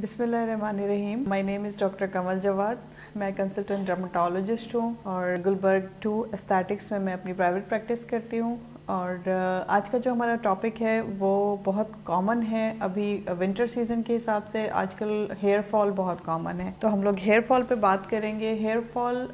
बिस्मिल्लाहिर्रहमानिर्रहीम। My name is doctor कमल जवाद। मैं consultant dermatologist हूँ और गुलबर्ग 2 एस्थेटिक्स में मैं अपनी प्राइवेट प्रैक्टिस करती हूँ। और आज का जो हमारा टॉपिक है वो बहुत कॉमन है। अभी विंटर सीजन के हिसाब से आजकल हेयर फॉल बहुत कॉमन है, तो हम लोग हेयर फॉल पे बात करेंगे। हेयर फॉल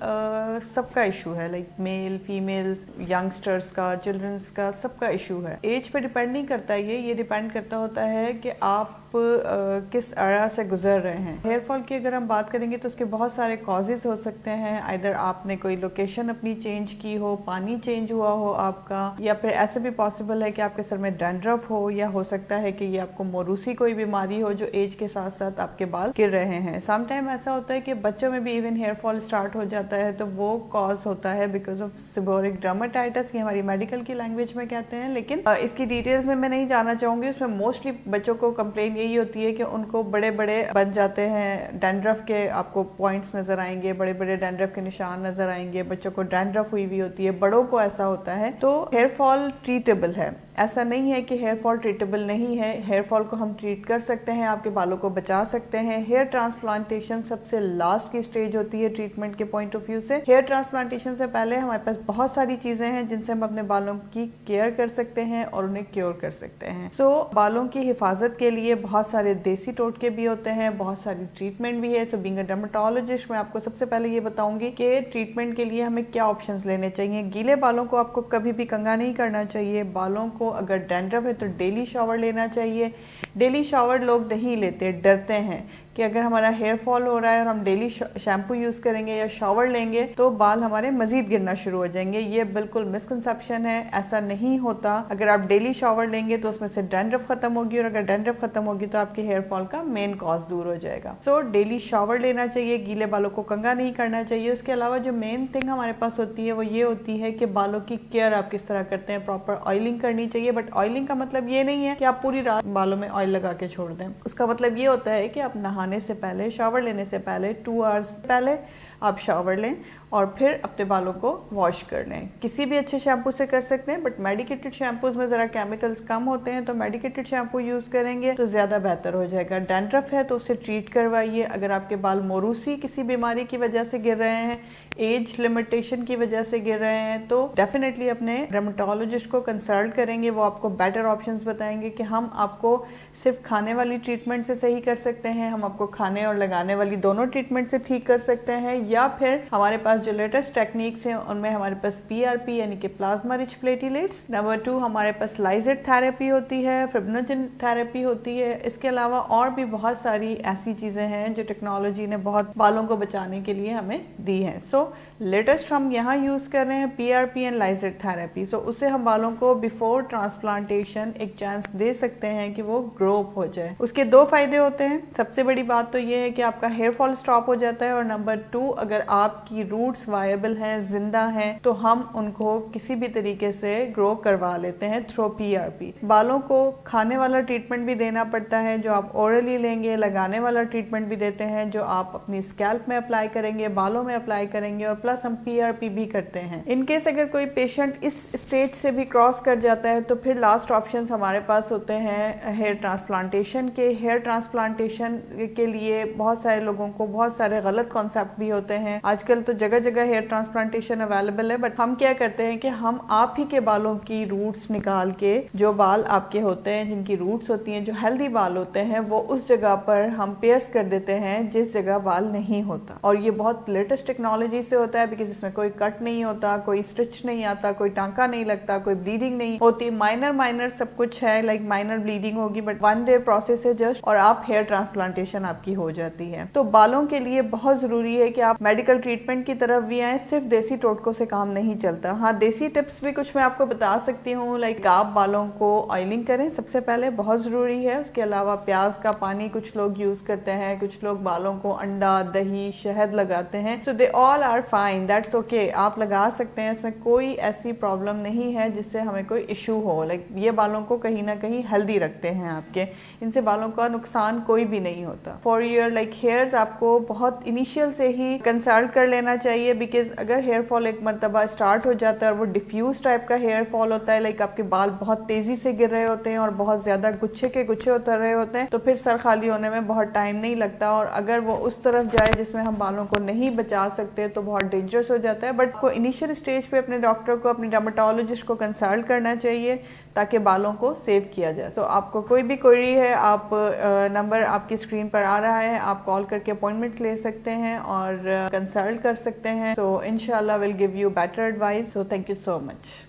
सबका इशू है, लाइक मेल फीमेल्स, यंगस्टर्स का, चिल्ड्रंस का, सबका इशू है। एज पे डिपेंड नहीं करता, ये डिपेंड करता होता है कि आप किस एरा से गुजर रहे हैं। हेयर फॉल की अगर हम बात करेंगे तो उसके बहुत सारे कॉजेज हो सकते हैं। आइदर आपने कोई लोकेशन अपनी चेंज की हो, पानी चेंज हुआ हो आपका, या फिर ऐसे भी पॉसिबल है कि आपके सर में डैंड्रफ हो, या हो सकता है कि ये आपको मोरूसी कोई बीमारी हो जो एज के साथ साथ आपके बाल गिर रहे हैं। सम टाइम ऐसा होता है कि बच्चों में भी इवन हेयर फॉल स्टार्ट हो जाता है, तो वो कॉज होता है बिकॉज ऑफ सेबोरिक डर्मेटाइटिस, ये हमारी मेडिकल की लैंग्वेज में कहते हैं। लेकिन इसकी डिटेल्स में मैं नहीं जाना चाहूंगी। उसमें मोस्टली बच्चों को कंप्लेन यही होती है कि उनको बड़े बड़े बन जाते हैं, डैंड्रफ के आपको पॉइंट्स नजर आएंगे, बड़े बड़े डैंड्रफ के निशान नजर आएंगे। बच्चों को डैंड्रफ हुई भी होती है, बड़ों को ऐसा होता है। तो हेयर फॉल ट्रीटेबल है, ऐसा नहीं है कि हेयर फॉल ट्रीटेबल नहीं है। हेयर फॉल को हम ट्रीट कर सकते हैं, आपके बालों को बचा सकते हैं। हेयर ट्रांसप्लांटेशन सबसे लास्ट की स्टेज होती है ट्रीटमेंट के पॉइंट ऑफ व्यू से। हेयर ट्रांसप्लांटेशन से पहले हमारे पास बहुत सारी चीजें हैं जिनसे हम अपने बालों की केयर कर सकते हैं और उन्हें क्योर कर सकते हैं। बालों की हिफाजत के लिए बहुत सारे देसी टोटके भी होते हैं, बहुत सारी ट्रीटमेंट भी है। सो बीइंग अ डर्मेटोलॉजिस्ट मैं आपको सबसे पहले ये बताऊंगी कि ट्रीटमेंट के लिए हमें क्या ऑप्शंस लेने चाहिए। गीले बालों को आपको कभी भी कंघा नहीं करना चाहिए। बालों को अगर डैंड्रफ है तो डेली शावर लेना चाहिए। डेली शावर लोग नहीं लेते, डरते हैं कि अगर हमारा हेयर फॉल हो रहा है और हम डेली शैम्पू यूज करेंगे या शावर लेंगे तो बाल हमारे मजीद गिरना शुरू हो जाएंगे। ये बिल्कुल मिसकंसेप्शन है, ऐसा नहीं होता। अगर आप डेली शावर लेंगे तो उसमें से डैंड्रफ खत्म होगी, और अगर डैंड्रफ खत्म होगी तो आपके हेयर फॉल का मेन कॉज दूर हो जाएगा। सो डेली शावर लेना चाहिए, गीले बालों को कंघा नहीं करना चाहिए। उसके अलावा जो मेन थिंग हमारे पास होती है वो ये होती है कि बालों की केयर आप किस तरह करते हैं। प्रॉपर ऑयलिंग करनी चाहिए, बट ऑयलिंग का मतलब ये नहीं है कि आप पूरी रात बालों में ऑयल लगा के छोड़ दें। उसका मतलब ये होता है कि आप नहाने से पहले, शावर लेने से पहले 2 आवर्स पहले आप शावर लें और फिर अपने बालों को वॉश कर लें। किसी भी अच्छे शैम्पू से कर सकते हैं, बट मेडिकेटेड शैम्पूज में ज़रा केमिकल्स कम होते हैं, तो मेडिकेटेड शैम्पू यूज़ करेंगे तो ज़्यादा बेहतर हो जाएगा। डैंड्रफ है तो उसे ट्रीट करवाइए। अगर आपके बाल मोरूसी किसी बीमारी की वजह से गिर रहे हैं, एज लिमिटेशन की वजह से गिर रहे हैं, तो डेफिनेटली अपने डर्मेटोलॉजिस्ट को कंसल्ट करेंगे। वो आपको बेटर ऑप्शंस बताएंगे कि हम आपको सिर्फ खाने वाली ट्रीटमेंट से सही कर सकते हैं, हम आपको खाने और लगाने वाली दोनों ट्रीटमेंट से ठीक कर सकते हैं, या फिर हमारे पास जो लेटेस्ट टेक्निक्स हैं उनमें हमारे पास PRP यानी कि प्लाज्मा रिच प्लेटलेट्स, नंबर 2 हमारे पास लाइजर थेरेपी होती है, फिब्रिनोजन थेरेपी होती है। इसके अलावा और भी बहुत सारी ऐसी चीजें हैं जो टेक्नोलॉजी ने बहुत बालों को बचाने के लिए हमें दी है। लेटेस्ट हम यहाँ यूज कर रहे हैं PRP एंड लाइजर थेरेपी। उससे हम बालों को बिफोर ट्रांसप्लांटेशन एक चांस दे सकते हैं कि वो ग्रो हो जाए। उसके 2 फायदे होते हैं। सबसे बड़ी बात तो ये है कि आपका हेयर फॉल स्टॉप हो जाता है, और नंबर 2 अगर आपकी रूट्स वायबल हैं, जिंदा हैं, तो हम उनको किसी भी तरीके से ग्रो करवा लेते हैं थ्रू PRP। बालों को खाने वाला ट्रीटमेंट भी देना पड़ता है जो आप ओरली लेंगे, लगाने वाला ट्रीटमेंट भी देते हैं जो आप अपनी स्कैल्प में अप्लाई करेंगे, बालों में अप्लाई करेंगे, और प्लस हम PRP भी करते हैं। इन केस अगर कोई पेशेंट इस स्टेज से भी क्रॉस कर जाता है तो फिर लास्ट ऑप्शंस हमारे पास होते हैं हेयर ट्रांसप्लांटेशन के। हेयर ट्रांसप्लांटेशन के लिए बहुत सारे लोगों को बहुत सारे गलत कॉन्सेप्ट भी होते हैं। आजकल तो जगह जगह हेयर ट्रांसप्लांटेशन अवेलेबल है, बट हम क्या करते हैं कि हम आप ही के बालों की रूट्स निकाल के, जो बाल आपके होते हैं जिनकी रूट्स होती हैं, जो हेल्दी बाल होते हैं, वो उस जगह पर हम पेयर्स कर देते हैं जिस जगह बाल नहीं होता। और ये बहुत लेटेस्ट टेक्नोलॉजी से होता है बिकॉज इसमें कोई कट नहीं होता, कोई स्टिच नहीं आता, कोई टांका नहीं लगता, कोई ब्लीडिंग नहीं होती। माइनर सब कुछ है, लाइक माइनर ब्लीडिंग होगी बट 1 डे प्रोसेस है जस्ट, और आप हेयर ट्रांसप्लांटेशन आपकी हो जाती है। तो बालों के लिए बहुत जरूरी है कि आप मेडिकल ट्रीटमेंट की तरफ भी आए। सिर्फ देसी टोटकों से काम नहीं चलता। हाँ, देसी टिप्स भी कुछ मैं आपको बता सकती हूँ, लाइक आप बालों को ऑयलिंग करें सबसे पहले, बहुत जरूरी है। उसके अलावा प्याज का पानी कुछ लोग यूज करते हैं, कुछ लोग बालों को अंडा, दही, शहद लगाते हैं। So they all are fine, that's okay, आप लगा सकते हैं, इसमें कोई ऐसी प्रॉब्लम नहीं है जिससे हमें कोई इशू हो। लाइक ये बालों को कहीं ना कहीं हेल्दी रखते हैं आपके, इनसे बालों का नुकसान कोई भी नहीं होता। फॉर योर लाइक हेयर्स आपको बहुत इनिशियल से ही کنسلٹ کر لینا چاہیے، بیکاز اگر ہیئر فال ایک مرتبہ اسٹارٹ ہو جاتا ہے اور وہ ڈیفیوز ٹائپ کا ہیئر فال ہوتا ہے، لائک آپ کے بال بہت تیزی سے گر رہے ہوتے ہیں اور بہت زیادہ گچھے کے گچھے اتر رہے ہوتے ہیں، تو پھر سر خالی ہونے میں بہت ٹائم نہیں لگتا، اور اگر وہ اس طرف جائے جس میں ہم بالوں کو نہیں بچا سکتے تو بہت ڈینجرس ہو جاتا ہے. بٹ کو انیشیل اسٹیج پہ اپنے ڈاکٹر کو، اپنے ڈرماٹولوجسٹ کو کنسلٹ کرنا چاہیے تاکہ بالوں کو سیو کیا جائے. تو آپ کو کوئی بھی کوئری ہے، آپ نمبر آپ کی اسکرین پر آ رہا ہے، آپ کال کر کے اپوائنٹمنٹ لے سکتے ہیں اور کنسلٹ کر سکتے ہیں. سو انشاءاللہ will give you better advice. So thank you so much.